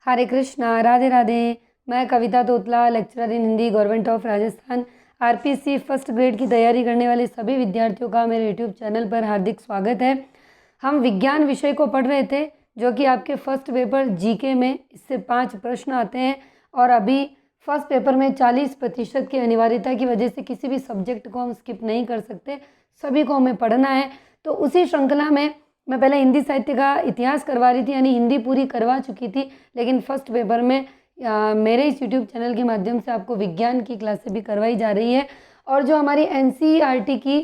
हरे कृष्णा, राधे राधे। मैं Kavita Totla, lecturer in Hindi, government of Rajasthan, RPC first grade की तैयारी करने वाले सभी विद्यार्थियों का मेरे यूट्यूब चैनल पर हार्दिक स्वागत है। हम विज्ञान विषय को पढ़ रहे थे, जो कि आपके फर्स्ट पेपर जीके में इससे 5 प्रश्न आते हैं और अभी फर्स्ट पेपर में 40% की अनिवार्यता की वजह से किसी भी सब्जेक्ट को हम स्किप नहीं कर सकते, सभी को हमें पढ़ना है। तो उसी श्रृंखला में मैं पहले हिंदी साहित्य का इतिहास करवा रही थी, यानी हिंदी पूरी करवा चुकी थी, लेकिन फर्स्ट पेपर में मेरे इस यूट्यूब चैनल के माध्यम से आपको विज्ञान की क्लासें भी करवाई जा रही है। और जो हमारी एनसीईआरटी की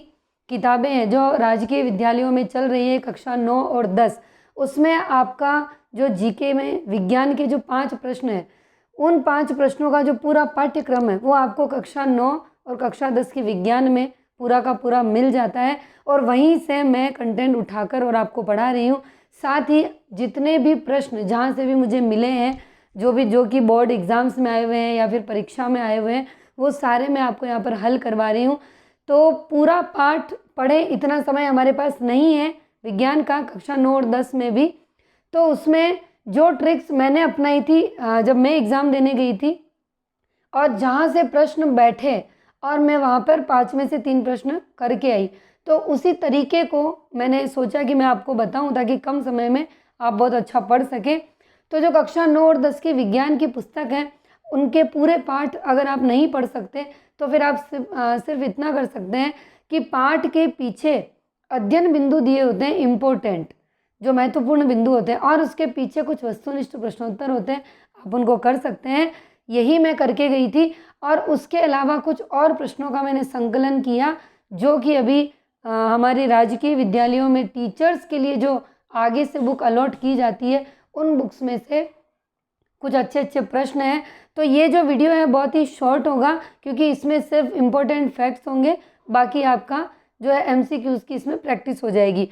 किताबें हैं जो राजकीय विद्यालयों में चल रही है कक्षा 9 और 10, उसमें आपका जो जीके में विज्ञान के जो 5 प्रश्न हैं, उन 5 प्रश्नों का जो पूरा पाठ्यक्रम है वो आपको कक्षा 9 और कक्षा 10 के विज्ञान में पूरा का पूरा मिल जाता है और वहीं से मैं कंटेंट उठाकर और आपको पढ़ा रही हूँ। साथ ही जितने भी प्रश्न जहाँ से भी मुझे मिले हैं, जो कि बोर्ड एग्ज़ाम्स में आए हुए हैं या फिर परीक्षा में आए हुए हैं, वो सारे मैं आपको यहाँ पर हल करवा रही हूँ। तो पूरा पाठ पढ़े, इतना समय हमारे पास नहीं है विज्ञान का कक्षा 9 और 10 में भी। तो उसमें जो ट्रिक्स मैंने अपनाई थी जब मैं एग्ज़ाम देने गई थी और जहाँ से प्रश्न बैठे और मैं वहाँ पर 5 में से 3 प्रश्न करके आई, तो उसी तरीके को मैंने सोचा कि मैं आपको बताऊं ताकि कम समय में आप बहुत अच्छा पढ़ सकें। तो जो कक्षा 9 और 10 की विज्ञान की पुस्तक है, उनके पूरे पाठ अगर आप नहीं पढ़ सकते तो फिर आप सिर्फ इतना कर सकते हैं कि पाठ के पीछे अध्ययन बिंदु दिए होते हैं, इम्पोर्टेंट जो महत्वपूर्ण बिंदु होते हैं, और उसके पीछे कुछ वस्तुनिष्ठ प्रश्नोत्तर होते हैं, आप उनको कर सकते हैं। यही मैं करके गई थी और उसके अलावा कुछ और प्रश्नों का मैंने संकलन किया, जो कि अभी हमारे राजकीय विद्यालयों में टीचर्स के लिए जो आगे से बुक अलॉट की जाती है, उन बुक्स में से कुछ अच्छे अच्छे प्रश्न हैं। तो ये जो वीडियो है बहुत ही शॉर्ट होगा, क्योंकि इसमें सिर्फ इम्पोर्टेंट फैक्ट्स होंगे, बाकी आपका जो है एमसीक्यूज़ की इसमें प्रैक्टिस हो जाएगी।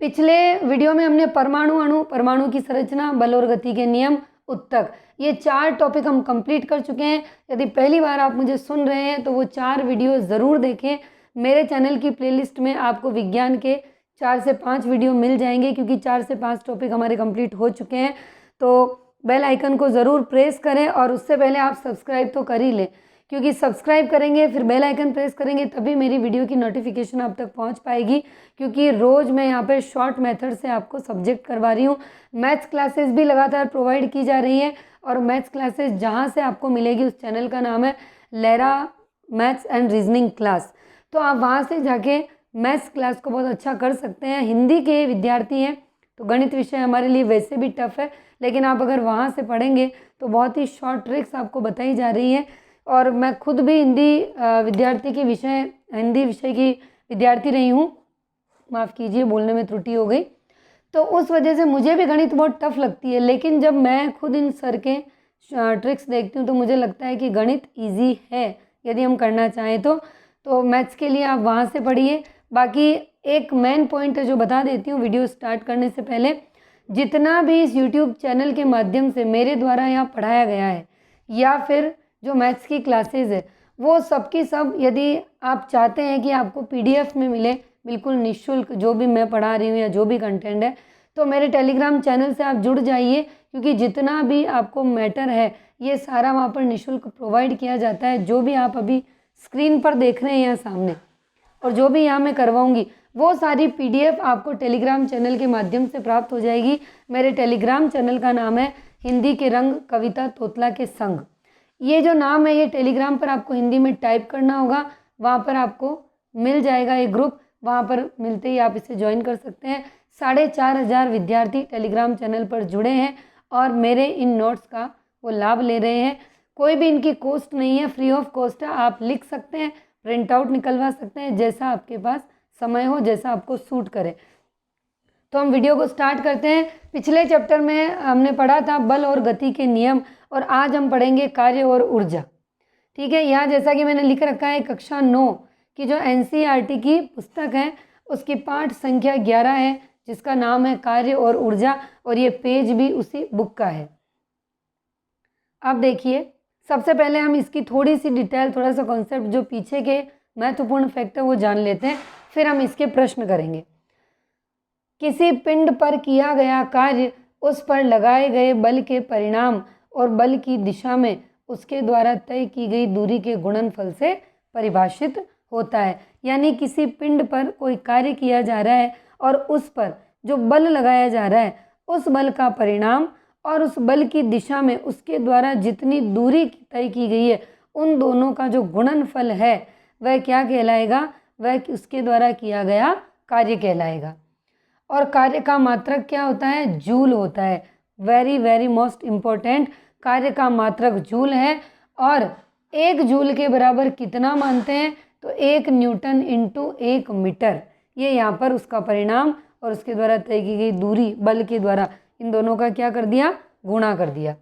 पिछले वीडियो में हमने परमाणु, अणु, परमाणु की संरचना, बल और गति के नियम, उत्तक, ये 4 टॉपिक हम कंप्लीट कर चुके हैं। यदि पहली बार आप मुझे सुन रहे हैं तो वो 4 वीडियो ज़रूर देखें। मेरे चैनल की प्लेलिस्ट में आपको विज्ञान के 4 से 5 वीडियो मिल जाएंगे, क्योंकि 4 से 5 टॉपिक हमारे कंप्लीट हो चुके हैं। तो बेल आइकन को ज़रूर प्रेस करें और उससे पहले आप सब्सक्राइब तो कर ही लें, क्योंकि सब्सक्राइब करेंगे फिर बेल आइकन प्रेस करेंगे तभी मेरी वीडियो की नोटिफिकेशन आप तक पहुंच पाएगी, क्योंकि रोज़ मैं यहाँ पे शॉर्ट मेथड से आपको सब्जेक्ट करवा रही हूँ। मैथ्स क्लासेस भी लगातार प्रोवाइड की जा रही है और मैथ्स क्लासेस जहाँ से आपको मिलेगी उस चैनल का नाम है लहरा मैथ्स एंड रीजनिंग क्लास। तो आप वहाँ से जाके मैथ्स क्लास को बहुत अच्छा कर सकते हैं। हिंदी के विद्यार्थी हैं तो गणित विषय हमारे लिए वैसे भी टफ है, लेकिन आप अगर वहाँ से पढ़ेंगे तो बहुत ही शॉर्ट ट्रिक्स आपको बताई जा रही है। और मैं खुद भी हिंदी विषय की विद्यार्थी रही हूँ, माफ़ कीजिए बोलने में त्रुटि हो गई। तो उस वजह से मुझे भी गणित बहुत टफ लगती है, लेकिन जब मैं खुद इन सर के ट्रिक्स देखती हूँ तो मुझे लगता है कि गणित ईजी है यदि हम करना चाहें तो मैथ्स के लिए आप वहाँ से पढ़िए। बाकी एक मेन पॉइंट है जो बता देती हूँ वीडियो स्टार्ट करने से पहले, जितना भी इस यूट्यूब चैनल के माध्यम से मेरे द्वारा यहाँ पढ़ाया गया है या फिर जो मैथ्स की क्लासेस है, वो सब की सब यदि आप चाहते हैं कि आपको पीडीएफ में मिले बिल्कुल निःशुल्क, जो भी मैं पढ़ा रही हूँ या जो भी कंटेंट है, तो मेरे टेलीग्राम चैनल से आप जुड़ जाइए, क्योंकि जितना भी आपको मैटर है ये सारा वहाँ पर निःशुल्क प्रोवाइड किया जाता है। जो भी आप अभी स्क्रीन पर देख रहे हैं यहाँ सामने और जो भी यहाँ मैं करवाऊँगी, वो सारी पीडीएफ आपको टेलीग्राम चैनल के माध्यम से प्राप्त हो जाएगी। मेरे टेलीग्राम चैनल का नाम है हिंदी के रंग कविता तोतला के संग। ये जो नाम है ये टेलीग्राम पर आपको हिंदी में टाइप करना होगा, वहाँ पर आपको मिल जाएगा एक ग्रुप, वहाँ पर मिलते ही आप इसे ज्वाइन कर सकते हैं। 4500 विद्यार्थी टेलीग्राम चैनल पर जुड़े हैं और मेरे इन नोट्स का वो लाभ ले रहे हैं। कोई भी इनकी कॉस्ट नहीं है, फ्री ऑफ कॉस्ट है। आप लिख सकते हैं, प्रिंट आउट निकलवा सकते हैं, जैसा आपके पास समय हो, जैसा आपको सूट करे। तो हम वीडियो को स्टार्ट करते हैं। पिछले चैप्टर में हमने पढ़ा था बल और गति के नियम और आज हम पढ़ेंगे कार्य और ऊर्जा। ठीक है, यहाँ जैसा कि मैंने लिख रखा है कक्षा 9 की जो एनसीईआरटी की पुस्तक है उसकी पाठ संख्या 11 है, जिसका नाम है कार्य और ऊर्जा, और ये पेज भी उसी बुक का है। अब देखिए, सबसे पहले हम इसकी थोड़ी सी डिटेल, थोड़ा सा कॉन्सेप्ट, जो पीछे के महत्वपूर्ण फैक्ट है वो जान लेते हैं, फिर हम इसके प्रश्न करेंगे। किसी पिंड पर किया गया कार्य उस पर लगाए गए बल के परिणाम और बल की दिशा में उसके द्वारा तय की गई दूरी के गुणनफल से परिभाषित होता है। यानी किसी पिंड पर कोई कार्य किया जा रहा है और उस पर जो बल लगाया जा रहा है उस बल का परिणाम और उस बल की दिशा में उसके द्वारा जितनी दूरी तय की गई है उन दोनों का जो गुणनफल है वह क्या कहलाएगा, वह उसके द्वारा किया गया कार्य कहलाएगा। और कार्य का मात्रक क्या होता है, जूल होता है। वेरी वेरी मोस्ट इम्पोर्टेंट, कार्य का मात्रक जूल है। और 1 जूल के बराबर कितना मानते हैं, तो 1 न्यूटन इंटू 1 मीटर। ये यहाँ पर उसका परिणाम और उसके द्वारा तय की गई दूरी बल के द्वारा इन दोनों का क्या कर दिया, गुणा कर दिया।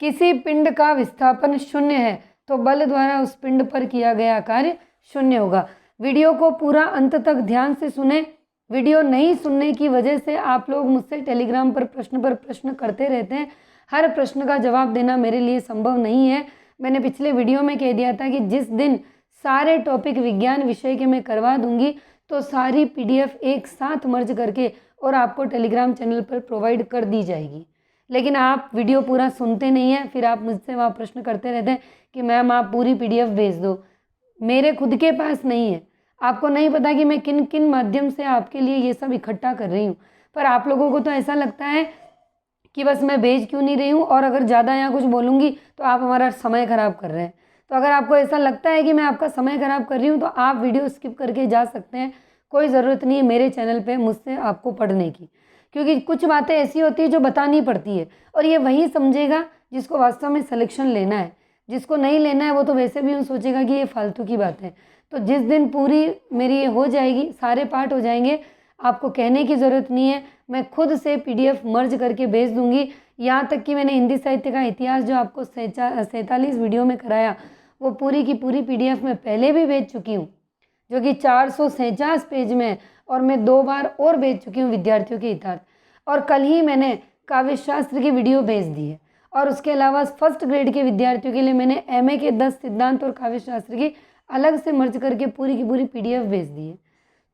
किसी पिंड का विस्थापन 0 है तो बल द्वारा उस पिंड पर किया गया कार्य 0 होगा। वीडियो को पूरा अंत तक ध्यान से सुने। वीडियो नहीं सुनने की वजह से आप लोग मुझसे टेलीग्राम पर प्रश्न करते रहते हैं। हर प्रश्न का जवाब देना मेरे लिए संभव नहीं है। मैंने पिछले वीडियो में कह दिया था कि जिस दिन सारे टॉपिक विज्ञान विषय के मैं करवा दूंगी तो सारी PDF एक साथ मर्ज करके और आपको टेलीग्राम चैनल पर प्रोवाइड कर दी जाएगी। लेकिन आप वीडियो पूरा सुनते नहीं हैं, फिर आप मुझसे वहाँ प्रश्न करते रहते हैं कि मैम आप पूरी PDF भेज दो। मेरे खुद के पास नहीं है, आपको नहीं पता कि मैं किन किन माध्यम से आपके लिए ये सब इकट्ठा कर रही हूँ। पर आप लोगों को तो ऐसा लगता है कि बस मैं भेज क्यों नहीं रही हूँ, और अगर ज़्यादा यहाँ कुछ बोलूँगी तो आप हमारा समय ख़राब कर रहे हैं। तो अगर आपको ऐसा लगता है कि मैं आपका समय ख़राब कर रही हूँ तो आप वीडियो स्किप करके जा सकते हैं। कोई ज़रूरत नहीं है मेरे चैनल पे मुझसे आपको पढ़ने की, क्योंकि कुछ बातें ऐसी होती है जो बतानी पड़ती है और ये वही समझेगा जिसको वास्तव में सिलेक्शन लेना है। जिसको नहीं लेना है वो तो वैसे भी यूँ सोचेगा कि ये फालतू की बात है। तो जिस दिन पूरी मेरी ये हो जाएगी, सारे पार्ट हो जाएंगे, आपको कहने की ज़रूरत नहीं है, मैं खुद से PDF मर्ज करके भेज दूंगी। यहाँ तक कि मैंने हिंदी साहित्य का इतिहास जो आपको 47 वीडियो में कराया वो पूरी की पूरी PDF में पहले भी भेज चुकी हूँ, जो कि 447 पेज में है, और मैं 2 बार और भेज चुकी हूँ विद्यार्थियों के हितार्थ। और कल ही मैंने काव्य शास्त्र की वीडियो भेज दी है। और उसके अलावा 1st ग्रेड के विद्यार्थियों के लिए मैंने MA के 10 सिद्धांत और काव्य शास्त्र की अलग से मर्ज करके पूरी की पूरी PDF भेज दी है।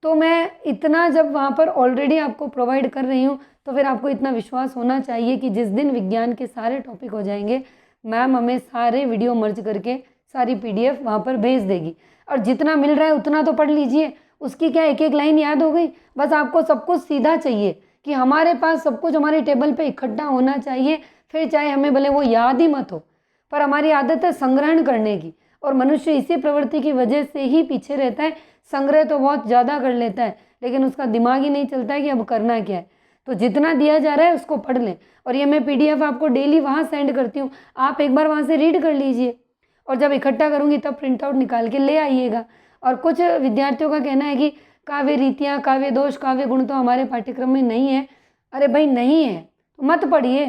तो मैं इतना जब वहाँ पर ऑलरेडी आपको प्रोवाइड कर रही हूँ तो फिर आपको इतना विश्वास होना चाहिए कि जिस दिन विज्ञान के सारे टॉपिक हो जाएंगे मैम हमें सारे वीडियो मर्ज करके सारी PDF वहाँ पर भेज देगी। और जितना मिल रहा है उतना तो पढ़ लीजिए, उसकी क्या एक एक लाइन याद हो गई। बस आपको सब कुछ सीधा चाहिए कि हमारे पास सब कुछ हमारी टेबल पे इकट्ठा होना चाहिए, फिर चाहे हमें भले वो याद ही मत हो, पर हमारी आदत है संग्रहण करने की। और मनुष्य इसी प्रवृत्ति की वजह से ही पीछे रहता है। संग्रह तो बहुत ज़्यादा कर लेता है लेकिन उसका दिमाग ही नहीं चलता है कि अब करना क्या है। तो जितना दिया जा रहा है उसको पढ़ लें। और ये मैं PDF आपको डेली वहाँ सेंड करती हूँ, आप एक बार वहाँ से रीड कर लीजिए और जब इकट्ठा करूँगी तब प्रिंट आउट निकाल के ले आइएगा। और कुछ विद्यार्थियों का कहना है कि काव्य रीतियाँ, काव्य दोष, काव्य गुण तो हमारे पाठ्यक्रम में नहीं है। अरे भाई नहीं है तो मत पढ़िए,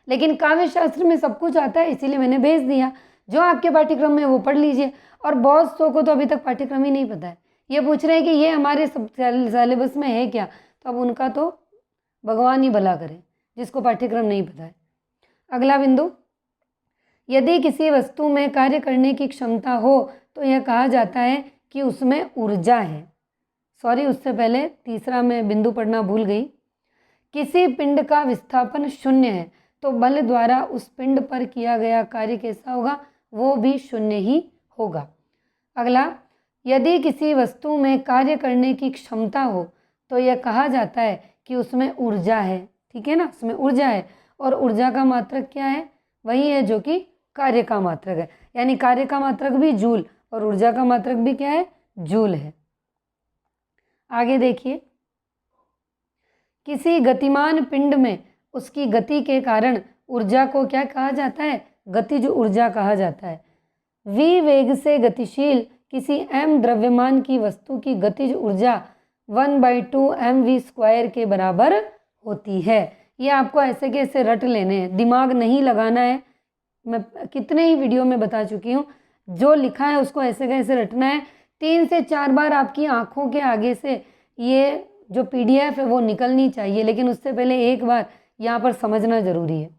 लेकिन काव्य शास्त्र में सब कुछ आता है इसीलिए मैंने भेज दिया। जो आपके पाठ्यक्रम में वो पढ़ लीजिए। और बहुत सौ को तो अभी तक पाठ्यक्रम ही नहीं पता है, ये पूछ रहे हैं कि ये हमारे सब सिलेबस में है क्या, तो अब उनका तो भगवान ही भला करे जिसको पाठ्यक्रम नहीं पता है। अगला बिंदु, यदि किसी वस्तु में कार्य करने की क्षमता हो तो यह कहा जाता है कि उसमें ऊर्जा है। सॉरी, उससे पहले तीसरा मैं बिंदु पढ़ना भूल गई। किसी पिंड का विस्थापन 0 है तो बल द्वारा उस पिंड पर किया गया कार्य कैसा होगा, वो भी 0 ही होगा। अगला, यदि किसी वस्तु में कार्य करने की क्षमता हो तो यह कहा जाता है कि उसमें ऊर्जा है। ठीक है ना, उसमें ऊर्जा है। और ऊर्जा का मात्रक क्या है, वही है जो कि कार्य का मात्रक है। यानी कार्य का मात्रक भी जूल और ऊर्जा का मात्रक भी क्या है, जूल है। आगे देखिए, किसी गतिमान पिंड में उसकी गति के कारण ऊर्जा को क्या कहा जाता है, गतिज ऊर्जा कहा जाता है। v वेग से गतिशील किसी m द्रव्यमान की वस्तु की गतिज ऊर्जा 1/2 mv² के बराबर होती है। ये आपको ऐसे के ऐसे रट लेने हैं, दिमाग नहीं लगाना है। मैं कितने ही वीडियो में बता चुकी हूँ, जो लिखा है उसको ऐसे कैसे रटना है। 3 से 4 बार आपकी आँखों के आगे से ये जो PDF है वो निकलनी चाहिए, लेकिन उससे पहले एक बार यहाँ पर समझना जरूरी है।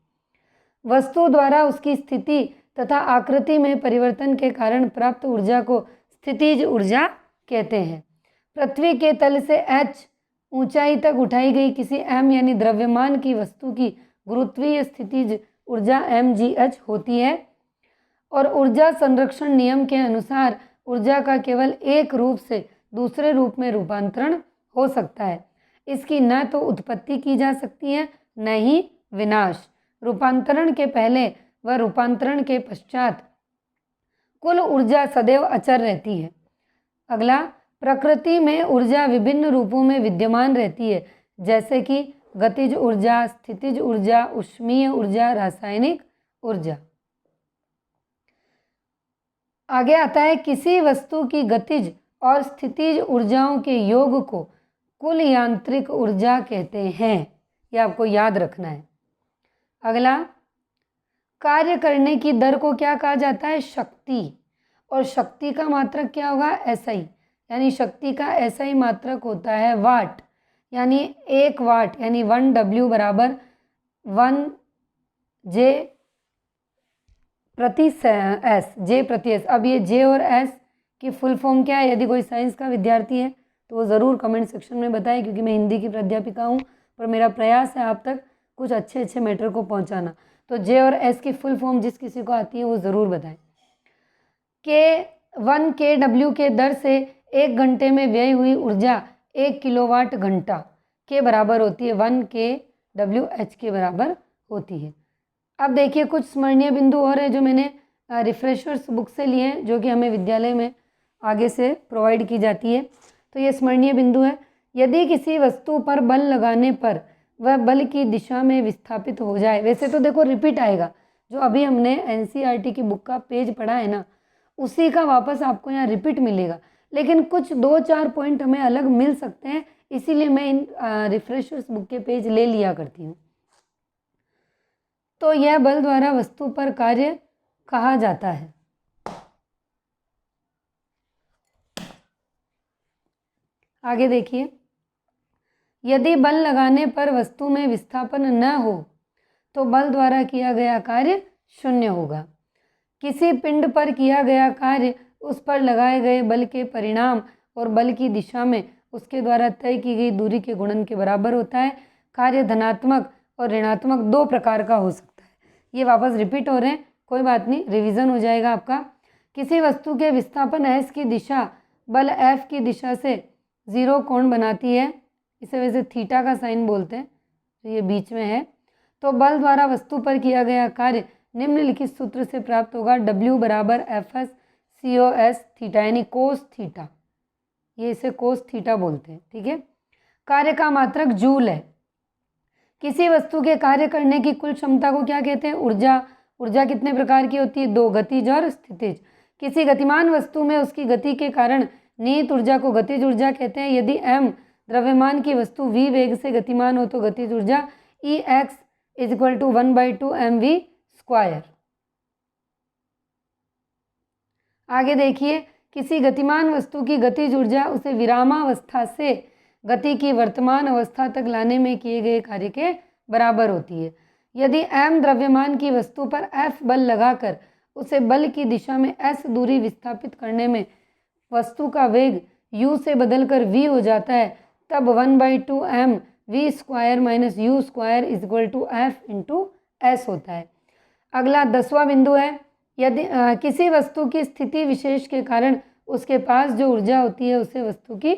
वस्तु द्वारा उसकी स्थिति तथा आकृति में परिवर्तन के कारण प्राप्त ऊर्जा को स्थितिज ऊर्जा कहते हैं। पृथ्वी के तल से h ऊंचाई तक उठाई गई किसी m यानी द्रव्यमान की वस्तु की गुरुत्वीय स्थितिज ऊर्जा mgh होती है और ऊर्जा संरक्षण नियम के अनुसार ऊर्जा का केवल एक रूप से दूसरे रूप में रूपांतरण हो सकता है। इसकी न तो उत्पत्ति की जा सकती है न ही विनाश। रूपांतरण के पहले व रूपांतरण के पश्चात कुल ऊर्जा सदैव अचर रहती है। अगला, प्रकृति में ऊर्जा विभिन्न रूपों में विद्यमान रहती है, जैसे कि गतिज ऊर्जा, स्थितिज ऊर्जा, ऊष्मीय ऊर्जा, रासायनिक ऊर्जा। आगे आता है, किसी वस्तु की गतिज और स्थितिज ऊर्जाओं के योग को कुल यांत्रिक ऊर्जा कहते हैं। यह आपको याद रखना है। अगला, कार्य करने की दर को क्या कहा जाता है? शक्ति। और शक्ति का मात्रक क्या होगा? SI। यानी शक्ति का SI मात्रक होता है वाट। यानी 1 वाट यानी 1 W बराबर 1 J प्रति S, J प्रति S। अब ये J और S की फुल फॉर्म क्या है? यदि कोई साइंस का विद्यार्थी है तो वो ज़रूर कमेंट सेक्शन में बताएं, क्योंकि मैं हिंदी की प्राध्यापिका हूँ, पर मेरा प्रयास है आप तक कुछ अच्छे अच्छे मैटर को पहुँचाना। तो J और S की फुल फॉर्म जिस किसी को आती है वो ज़रूर बताएं। K1 KW के दर से 1 घंटे में व्यय हुई ऊर्जा 1 किलोवाट घंटा के बराबर होती है। 1 KW H के बराबर होती है। अब देखिए कुछ स्मरणीय बिंदु और है जो मैंने रिफ्रेशर्स बुक से लिए हैं, जो कि हमें विद्यालय में आगे से प्रोवाइड की जाती है। तो ये स्मरणीय बिंदु है, यदि किसी वस्तु पर बल लगाने पर वह बल की दिशा में विस्थापित हो जाए। वैसे तो देखो रिपीट आएगा, जो अभी हमने NCERT की बुक का पेज पढ़ा है ना, उसी का वापस आपको यहाँ रिपीट मिलेगा, लेकिन कुछ 2-4 पॉइंट हमें अलग मिल सकते हैं, इसीलिए मैं इन रिफ्रेशर्स बुक के पेज ले लिया करती हूँ। तो यह बल द्वारा वस्तु पर कार्य कहा जाता है। आगे देखिए, यदि बल लगाने पर वस्तु में विस्थापन न हो तो बल द्वारा किया गया कार्य शून्य होगा। किसी पिंड पर किया गया कार्य उस पर लगाए गए बल के परिणाम और बल की दिशा में उसके द्वारा तय की गई दूरी के गुणन के बराबर होता है। कार्य धनात्मक और ऋणात्मक 2 प्रकार का हो सकता है। ये वापस रिपीट हो रहे हैं, कोई बात नहीं, रिवीजन हो जाएगा आपका। किसी वस्तु के विस्थापन S की दिशा बल F की दिशा से 0 कोण बनाती है, इसे वैसे थीटा का साइन बोलते हैं, तो ये बीच में है। तो बल द्वारा वस्तु पर किया गया कार्य निम्नलिखित सूत्र से प्राप्त होगा। W बराबर FS COS थीटा, यानी कोस थीटा, ये इसे कोस थीटा बोलते हैं। ठीक है। कार्य का मात्रक जूल है। किसी वस्तु के कार्य करने की कुल क्षमता को क्या कहते हैं? ऊर्जा। ऊर्जा कितने प्रकार की होती है? 2, गतिज और स्थितिज। किसी गतिमान वस्तु में उसकी गति के कारण निहित ऊर्जा को गतिज ऊर्जा कहते हैं। यदि m द्रव्यमान की वस्तु v वेग से गतिमान हो तो गतिज ऊर्जा Ex = 1/2 mv²। आगे देखिए, किसी गतिमान वस्तु की गतिज ऊर्जा उसे विरामावस्था से गति की वर्तमान अवस्था तक लाने में किए गए कार्य के बराबर होती है। यदि m द्रव्यमान की वस्तु पर F बल लगाकर उसे बल की दिशा में S दूरी विस्थापित करने में वस्तु का वेग u से बदलकर v हो जाता है, तब 1/2 mv² - u² = F × S होता है। अगला 10वां बिंदु है, यदि किसी वस्तु की स्थिति विशेष के कारण उसके पास जो ऊर्जा होती है उसे वस्तु की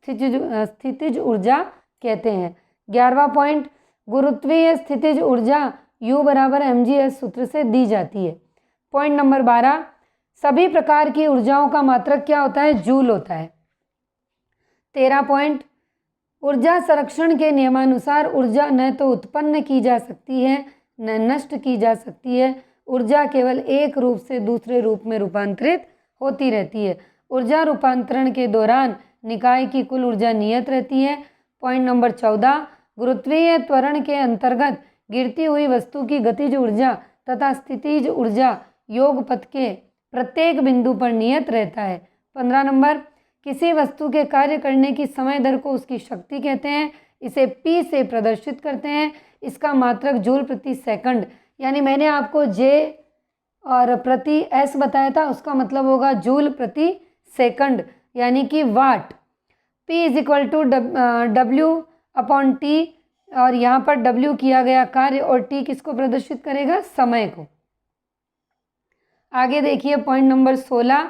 स्थितिज ऊर्जा कहते हैं। 11वां पॉइंट, गुरुत्वीय स्थितिज ऊर्जा U बराबर mgh सूत्र से दी जाती है। पॉइंट नंबर 12, सभी प्रकार की ऊर्जाओं का मात्रक क्या होता है? जूल होता है। 13 पॉइंट, ऊर्जा संरक्षण के नियमानुसार ऊर्जा न तो उत्पन्न की जा सकती है न नष्ट की जा सकती है। ऊर्जा केवल एक रूप से दूसरे रूप में रूपांतरित होती रहती है। ऊर्जा रूपांतरण के दौरान निकाय की कुल ऊर्जा नियत रहती है। पॉइंट नंबर 14, गुरुत्वीय त्वरण के अंतर्गत गिरती हुई वस्तु की गतिज ऊर्जा तथा स्थितिज ऊर्जा योग पथ के प्रत्येक बिंदु पर नियत रहता है। 15 नंबर, किसी वस्तु के कार्य करने की समय दर को उसकी शक्ति कहते हैं। इसे P से प्रदर्शित करते हैं। इसका मात्रक जूल प्रति सेकंड, यानी मैंने आपको J और प्रति S बताया था, उसका मतलब होगा जूल प्रति सेकंड, यानी कि वाट। P = W अपॉन टी, और यहाँ पर W किया गया कार्य और T किसको प्रदर्शित करेगा? समय को। आगे देखिए पॉइंट नंबर 16,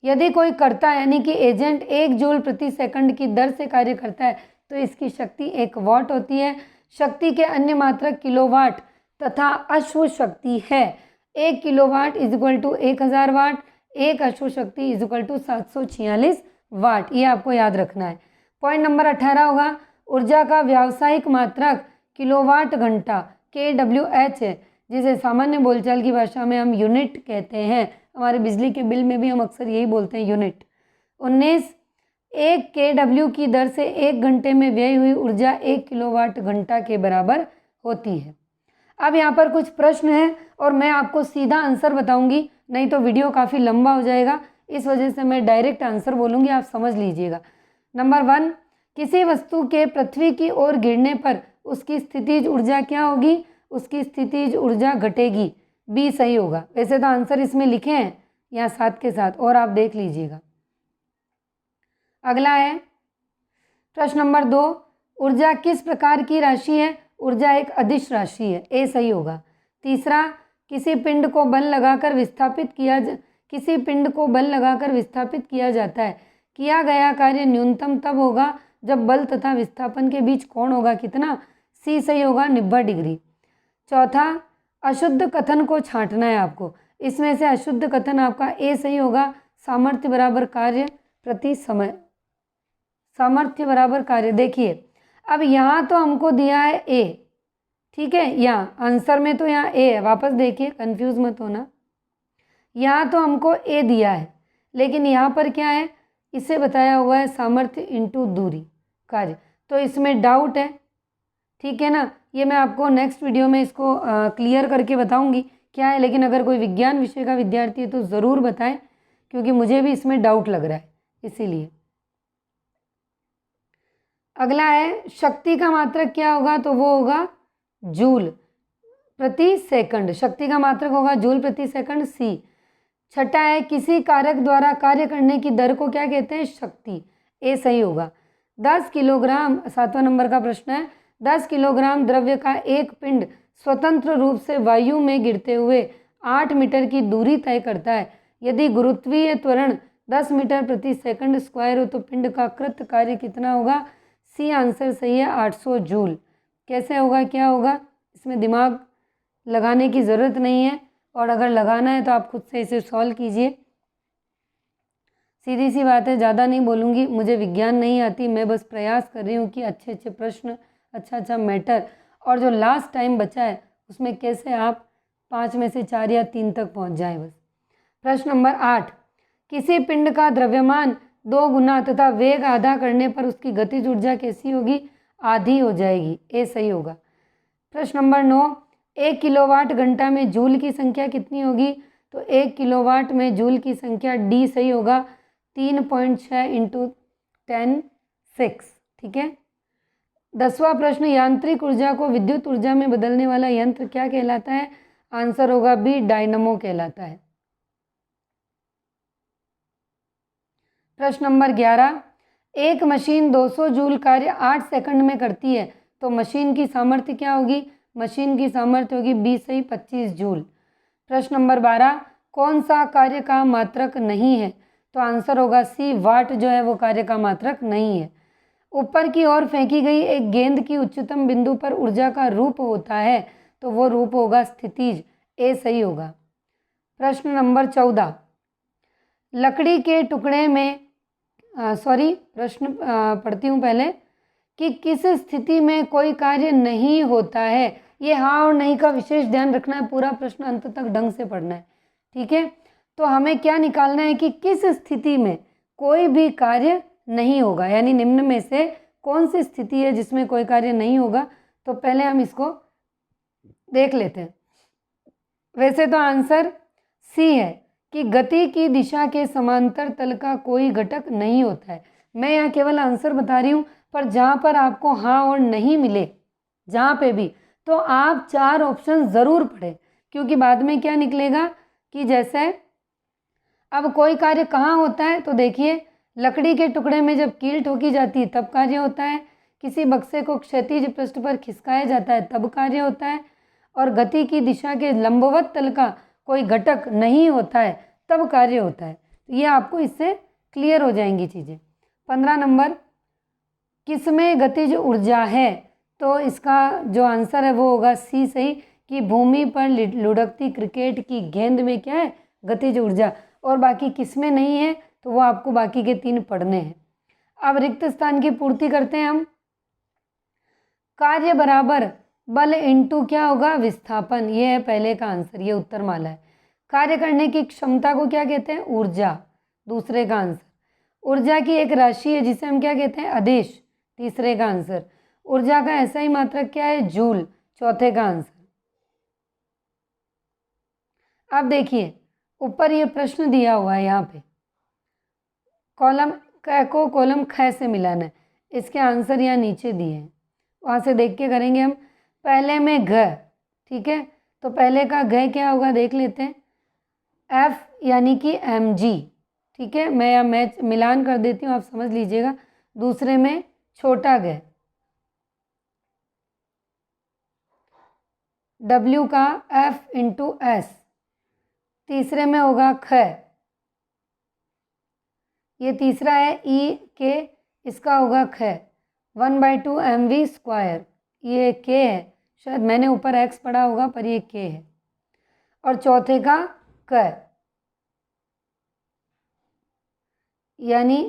यदि कोई कर्ता यानी कि एजेंट 1 जूल प्रति सेकंड की दर से कार्य करता है तो इसकी शक्ति 1 वाट होती है। शक्ति के अन्य मात्रक किलोवाट तथा अश्व शक्ति है। 1 किलोवाट इज इक्वल टू 1000 वाट, 1 अश्व शक्ति इज इक्वल टू 746 वाट। ये आपको याद रखना है। पॉइंट नंबर 18 होगा, ऊर्जा का व्यावसायिक मात्रक किलोवाट घंटा kWh है, जिसे सामान्य बोलचाल की भाषा में हम यूनिट कहते हैं। हमारे बिजली के बिल में भी हम अक्सर यही बोलते हैं, यूनिट। 19, 1 kW की दर से 1 घंटे में व्यय हुई ऊर्जा 1 किलोवाट घंटा के बराबर होती है। अब यहाँ पर कुछ प्रश्न हैं और मैं आपको सीधा आंसर बताऊंगी, नहीं तो वीडियो काफ़ी लंबा हो जाएगा। इस वजह से मैं डायरेक्ट आंसर बोलूँगी, आप समझ लीजिएगा। नंबर 1, किसी वस्तु के पृथ्वी की ओर गिरने पर उसकी स्थितिज ऊर्जा क्या होगी? उसकी स्थितिज ऊर्जा घटेगी। बी सही होगा। वैसे तो आंसर इसमें लिखे हैं यहाँ साथ के साथ, और आप देख लीजिएगा। अगला है प्रश्न नंबर 2, ऊर्जा किस प्रकार की राशि है? ऊर्जा एक अदिश राशि है। ए सही होगा। तीसरा, किसी पिंड को बल लगाकर विस्थापित किया जाता है। किया गया कार्य न्यूनतम तब होगा जब बल तथा विस्थापन के बीच कोण होगा कितना? सी सही होगा, 90 डिग्री। चौथा, अशुद्ध कथन को छांटना है आपको। इसमें से अशुद्ध कथन आपका ए सही होगा, सामर्थ्य बराबर कार्य प्रति समय। सामर्थ्य बराबर कार्य। देखिए अब यहाँ तो हमको दिया है ए, ठीक है, यहाँ आंसर में तो यहाँ ए है। वापस देखिए, कंफ्यूज मत होना। यहाँ तो हमको ए दिया है, लेकिन यहाँ पर क्या है? इसे बताया हुआ है सामर्थ्य इंटू दूरी कार्य, तो इसमें डाउट है, ठीक है ना। ये मैं आपको नेक्स्ट वीडियो में इसको क्लियर करके बताऊंगी क्या है। लेकिन अगर कोई विज्ञान विषय का विद्यार्थी है तो ज़रूर बताएं, क्योंकि मुझे भी इसमें डाउट लग रहा है, इसीलिए। अगला है, शक्ति का मात्रक क्या होगा? तो वो होगा जूल प्रति सेकंड। शक्ति का मात्रक होगा जूल प्रति सेकंड, सी। छठा है, किसी कारक द्वारा कार्य करने की दर को क्या कहते हैं? शक्ति। ए सही होगा। 10 किलोग्राम, 7वां नंबर का प्रश्न है, 10 किलोग्राम द्रव्य का एक पिंड स्वतंत्र रूप से वायु में गिरते हुए 8 मीटर की दूरी तय करता है। यदि गुरुत्वीय त्वरण 10 मीटर प्रति सेकंड स्क्वायर हो तो पिंड का कृत कार्य कितना होगा? सी आंसर सही है, 800 जूल। कैसे होगा, क्या होगा? इसमें दिमाग लगाने की ज़रूरत नहीं है, और अगर लगाना है तो आप खुद से इसे सॉल्व कीजिए। सीधी सी बात है, ज़्यादा नहीं बोलूँगी, मुझे विज्ञान नहीं आती, मैं बस प्रयास कर रही हूँ कि अच्छे अच्छे प्रश्न, अच्छा मैटर, और जो लास्ट टाइम बचा है उसमें कैसे आप 5 में से 4 या 3 तक पहुँच जाए बस। प्रश्न नंबर 8, किसी पिंड का द्रव्यमान 2 गुना तथा वेग आधा करने पर उसकी गतिज ऊर्जा कैसी होगी? आधी हो जाएगी। ए सही होगा। प्रश्न नंबर 9, 1 किलोवाट घंटा में जूल की संख्या कितनी होगी? तो 1 किलोवाट में जूल की संख्या डी सही होगा, 3.6 इंटू 10⁶, ठीक है। 10वां प्रश्न, यांत्रिक ऊर्जा को विद्युत ऊर्जा में बदलने वाला यंत्र क्या कहलाता है? आंसर होगा बी, डायनमो कहलाता है। प्रश्न नंबर 11, एक मशीन 200 जूल कार्य 8 सेकंड में करती है तो मशीन की सामर्थ्य क्या होगी? मशीन की सामर्थ्य होगी बी सही, 25 जूल। प्रश्न नंबर 12, कौन सा कार्य का मात्रक नहीं है? तो आंसर होगा सी, वाट जो है वो कार्य का मात्रक नहीं है। ऊपर की ओर फेंकी गई एक गेंद की उच्चतम बिंदु पर ऊर्जा का रूप होता है तो वो रूप होगा स्थितिज। ए सही होगा। प्रश्न नंबर 14, लकड़ी के टुकड़े में प्रश्न पढ़ती हूँ पहले, कि किस स्थिति में कोई कार्य नहीं होता है? ये हाँ और नहीं का विशेष ध्यान रखना है, पूरा प्रश्न अंत तक ढंग से पढ़ना है, ठीक है। तो हमें क्या निकालना है कि किस स्थिति में कोई भी कार्य नहीं होगा, यानी निम्न में से कौन सी स्थिति है जिसमें कोई कार्य नहीं होगा। तो पहले हम इसको देख लेते हैं। वैसे तो आंसर सी है कि गति की दिशा के समांतर तल का कोई घटक नहीं होता है। मैं यहाँ केवल आंसर बता रही हूँ, पर जहाँ पर आपको हाँ और नहीं मिले, जहाँ पे भी, तो आप 4 ऑप्शन ज़रूर पढ़ें, क्योंकि बाद में क्या निकलेगा कि जैसे अब कोई कार्य कहाँ होता है, तो देखिए लकड़ी के टुकड़े में जब कील ठोकी जाती है तब कार्य होता है, किसी बक्से को क्षैतिज पृष्ठ पर खिसकाया जाता है तब कार्य होता है, और गति की दिशा के लंबवत तल का कोई घटक नहीं होता है तब कार्य होता है। तो ये आपको इससे क्लियर हो जाएंगी चीज़ें। 15 नंबर, किसमें गतिज ऊर्जा है? तो इसका जो आंसर है वो होगा सी सही, कि भूमि पर लुढ़कती क्रिकेट की गेंद में क्या है? गतिज ऊर्जा। और बाकी किसमें नहीं है? तो वो आपको बाकी के 3 पढ़ने हैं। अब रिक्त स्थान की पूर्ति करते हैं हम। कार्य बराबर बल इंटू क्या होगा? विस्थापन। ये है पहले का आंसर, ये उत्तर माला है। कार्य करने की क्षमता को क्या कहते हैं? ऊर्जा, दूसरे का आंसर। ऊर्जा की एक राशि है जिसे हम क्या कहते हैं? आदेश, तीसरे का आंसर। ऊर्जा का ऐसा ही मात्रक क्या है? जूल, चौथे का आंसर। अब देखिए ऊपर ये प्रश्न दिया हुआ है, यहाँ पे कॉलम क को कॉलम ख से मिलाना है। इसके आंसर यहाँ नीचे दिए हैं, वहाँ से देख के करेंगे हम। पहले में घ, ठीक है, तो पहले का घ क्या होगा देख लेते हैं। एफ यानी कि mg, ठीक है, मैं या मैच मिलान कर देती हूँ, आप समझ लीजिएगा। दूसरे में छोटा घ, W का F इंटू एस। तीसरे में होगा ख, ये तीसरा है E के, इसका होगा ख, 1/2 mv स्क्वायर। ये k है, शायद मैंने ऊपर x पढ़ा होगा पर ये k है। और चौथे का क यानी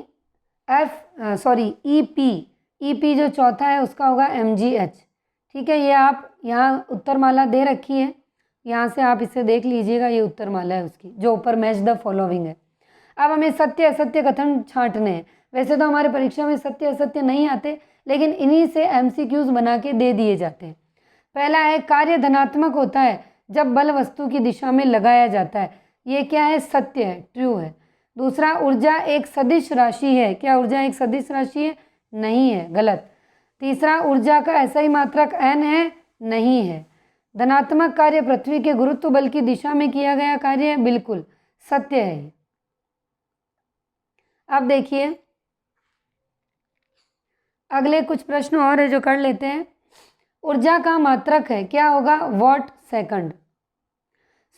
EP जो चौथा है उसका होगा mgh, ठीक है। ये आप यहाँ उत्तरमाला दे रखी है, यहाँ से आप इसे देख लीजिएगा, ये उत्तरमाला है उसकी जो ऊपर मैच द फॉलोइंग है। अब हमें सत्य असत्य कथन छांटने हैं। वैसे तो हमारे परीक्षा में सत्य असत्य नहीं आते, लेकिन इन्हीं से MCQs बना के दे दिए जाते हैं। पहला है कार्य धनात्मक होता है जब बल वस्तु की दिशा में लगाया जाता है। ये क्या है? सत्य है, ट्रू है। दूसरा, ऊर्जा एक सदिश राशि है। क्या ऊर्जा एक सदिश राशि है? नहीं है, गलत। तीसरा, ऊर्जा का ऐसा ही मात्रक n है? नहीं है। धनात्मक कार्य पृथ्वी के गुरुत्व बल की दिशा में किया गया कार्य है, बिल्कुल सत्य है। अब देखिए अगले कुछ प्रश्न और है जो कर लेते हैं। ऊर्जा का मात्रक है, क्या होगा? What second.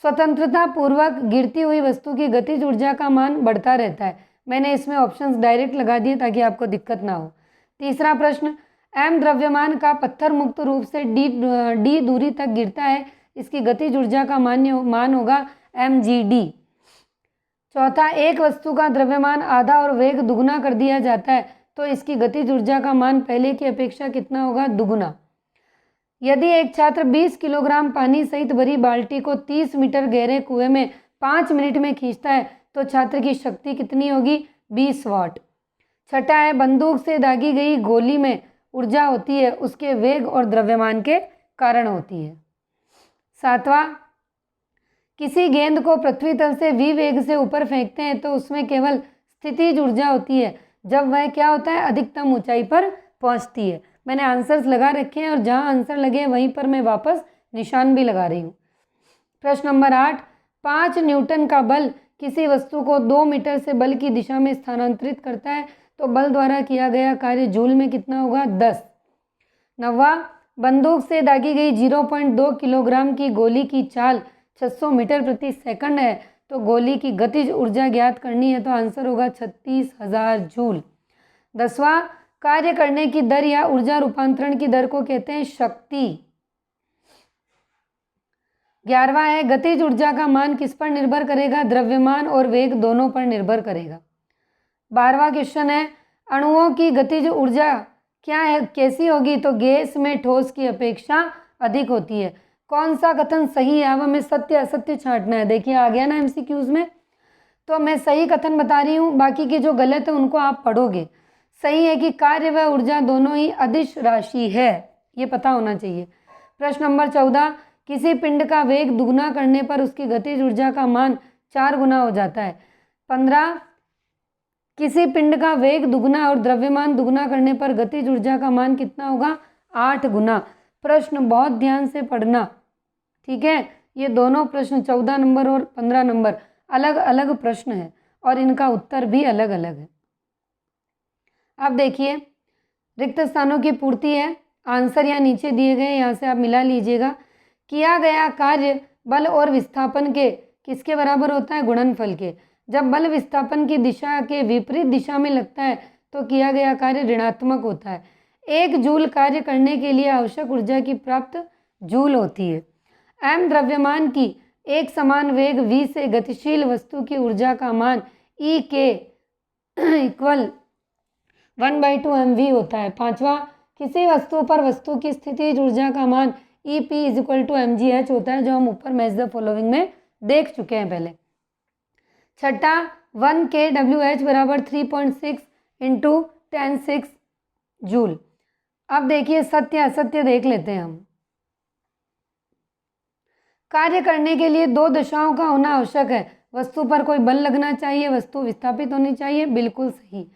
स्वतंत्रता पूर्वक गिरती हुई वस्तु की गतिज ऊर्जा का मान बढ़ता रहता है। मैंने इसमें ऑप्शंस डायरेक्ट लगा दिए ताकि आपको दिक्कत ना हो। तीसरा प्रश्न, m द्रव्यमान का पत्थर मुक्त रूप से d दूरी तक गिरता है, इसकी गतिज ऊर्जा का मान होगा mgd। चौथा, एक वस्तु का द्रव्यमान आधा और वेग दुगुना कर दिया जाता है तो इसकी गतिज ऊर्जा का मान पहले की अपेक्षा कितना होगा? दुगुना। यदि एक छात्र 20 किलोग्राम पानी सहित भरी बाल्टी को 30 मीटर गहरे कुएं में 5 मिनट में खींचता है तो छात्र की शक्ति कितनी होगी? 20 वाट। छठा है, बंदूक से दागी गई गोली में ऊर्जा होती है उसके वेग और द्रव्यमान के कारण होती है। सातवां, किसी गेंद को पृथ्वी तल से v वेग से ऊपर फेंकते हैं तो उसमें केवल स्थितिज ऊर्जा होती है जब वह क्या होता है? अधिकतम ऊंचाई पर पहुंचती है। मैंने आंसर्स लगा रखे हैं और जहां आंसर लगे वहीं पर मैं वापस निशान भी लगा रही हूँ। प्रश्न नंबर 8, 5 न्यूटन का बल किसी वस्तु को 2 मीटर से बल की दिशा में स्थानांतरित करता है तो बल द्वारा किया गया कार्य जूल में कितना होगा? 10। नौवां, बंदूक से दागी गई 0.2 किलोग्राम की गोली की चाल 600 मीटर प्रति सेकंड है तो गोली की गतिज ऊर्जा ज्ञात करनी है तो आंसर होगा 36,000 जूल। 10वां, कार्य करने की दर या ऊर्जा रूपांतरण की दर को कहते हैं शक्ति। 11वां है, गतिज ऊर्जा का मान किस पर निर्भर करेगा? द्रव्यमान और वेग दोनों पर निर्भर करेगा। 12वां क्वेश्चन है, अणुओं की गतिज ऊर्जा क्या है, कैसी होगी? तो गैस में ठोस की अपेक्षा अधिक होती है। कौन सा कथन सही है? अब हमें सत्य असत्य छांटना है। देखिए आ गया ना MCQs में, तो मैं सही कथन बता रही हूँ, बाकी के जो गलत है उनको आप पढ़ोगे। सही है कि कार्य व ऊर्जा दोनों ही अदिश राशि है, ये पता होना चाहिए। प्रश्न नंबर 14, किसी पिंड का वेग दुगुना करने पर उसकी गतिज ऊर्जा का मान 4 गुना हो जाता है। 15, किसी पिंड का वेग दुगुना और द्रव्यमान दुगुना करने पर गतिज ऊर्जा का मान कितना होगा? 8 गुना। प्रश्न बहुत ध्यान से पढ़ना, ठीक है। ये दोनों प्रश्न 14 नंबर और 15 नंबर अलग अलग प्रश्न हैं और इनका उत्तर भी अलग अलग है। अब देखिए रिक्त स्थानों की पूर्ति है। आंसर यहाँ नीचे दिए गए, यहाँ से आप मिला लीजिएगा। किया गया कार्य बल और विस्थापन के किसके बराबर होता है? गुणनफल के। जब बल विस्थापन की दिशा के विपरीत दिशा में लगता है तो किया गया कार्य ऋणात्मक होता है। 1 जूल कार्य करने के लिए आवश्यक ऊर्जा की प्राप्त जूल होती है। m द्रव्यमान की एक समान वेग v से गतिशील वस्तु की ऊर्जा का मान E के इक्वल 1/2 mv होता है। 5वां, किसी वस्तु पर वस्तु की स्थितिज ऊर्जा का मान EP = mgh होता है, जो हम ऊपर मैच द फॉलोइंग में देख चुके हैं पहले। 6ठा, 1 kWh बराबर 3.6 × 10⁶ जूल। अब देखिए सत्य असत्य देख लेते हैं हम। कार्य करने के लिए 2 दशाओं का होना आवश्यक है। वस्तु पर कोई बल लगना चाहिए, वस्तु विस्थापित होनी चाहिए, बिल्कुल सही।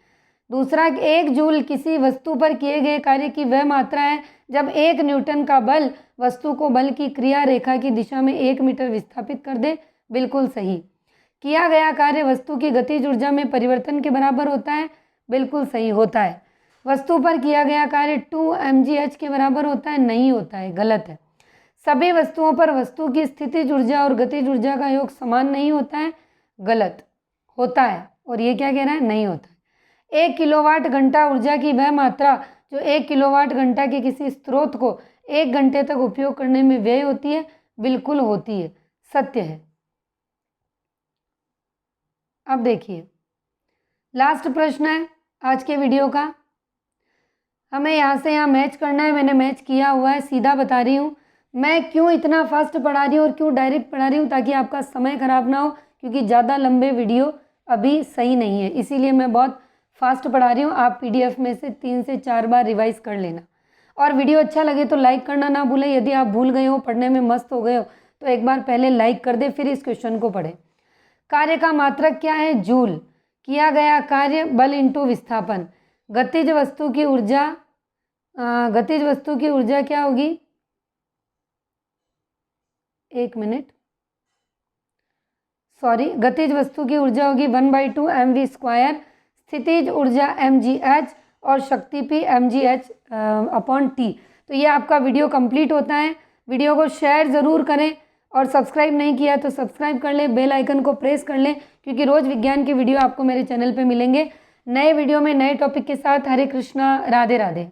दूसरा, 1 जूल किसी वस्तु पर किए गए कार्य की वह मात्रा है जब 1 न्यूटन का बल वस्तु को बल की क्रिया रेखा की दिशा में 1 मीटर विस्थापित कर दे, बिल्कुल सही। किया गया कार्य वस्तु की गतिज ऊर्जा में परिवर्तन के बराबर होता है, बिल्कुल सही होता है। वस्तु पर किया गया कार्य 2 mgh के बराबर होता है, नहीं होता है, गलत है। सभी वस्तुओं पर वस्तु की स्थितिज ऊर्जा और गतिज ऊर्जा का योग समान नहीं होता है, गलत होता है। और ये क्या कह रहा है? नहीं होता है। 1 किलोवाट घंटा ऊर्जा की वह मात्रा जो 1 किलोवाट घंटा के किसी स्रोत को 1 घंटे तक उपयोग करने में व्यय होती है, बिल्कुल होती है, सत्य है। अब देखिए लास्ट प्रश्न है आज के वीडियो का। हमें यहाँ से यहाँ मैच करना है। मैंने मैच किया हुआ है, सीधा बता रही हूँ। मैं क्यों इतना फास्ट पढ़ा रही हूँ और क्यों डायरेक्ट पढ़ा रही हूँ, ताकि आपका समय खराब ना हो, क्योंकि ज़्यादा लंबे वीडियो अभी सही नहीं है, इसीलिए मैं बहुत फास्ट पढ़ा रही हूँ। आप PDF में से 3 से 4 बार रिवाइज कर लेना। और वीडियो अच्छा लगे तो लाइक करना ना भूलें। यदि आप भूल गए हो, पढ़ने में मस्त हो गए हो, तो एक बार पहले लाइक कर दे, फिर इस क्वेश्चन को पढ़ें। कार्य का मात्रक क्या है? जूल। किया गया कार्य बल इंटू विस्थापन। गतिज वस्तु की ऊर्जा क्या होगी? 1 मिनट, सॉरी, गतिज वस्तु की ऊर्जा होगी 1/2 mv²। स्थितिज ऊर्जा mgh और शक्ति P mgh/T। तो ये आपका वीडियो कंप्लीट होता है। वीडियो को शेयर ज़रूर करें और सब्सक्राइब नहीं किया तो सब्सक्राइब कर लें, बेल आइकन को प्रेस कर लें, क्योंकि रोज़ विज्ञान के वीडियो आपको मेरे चैनल पे मिलेंगे नए वीडियो में नए टॉपिक के साथ। हरे कृष्णा, राधे राधे।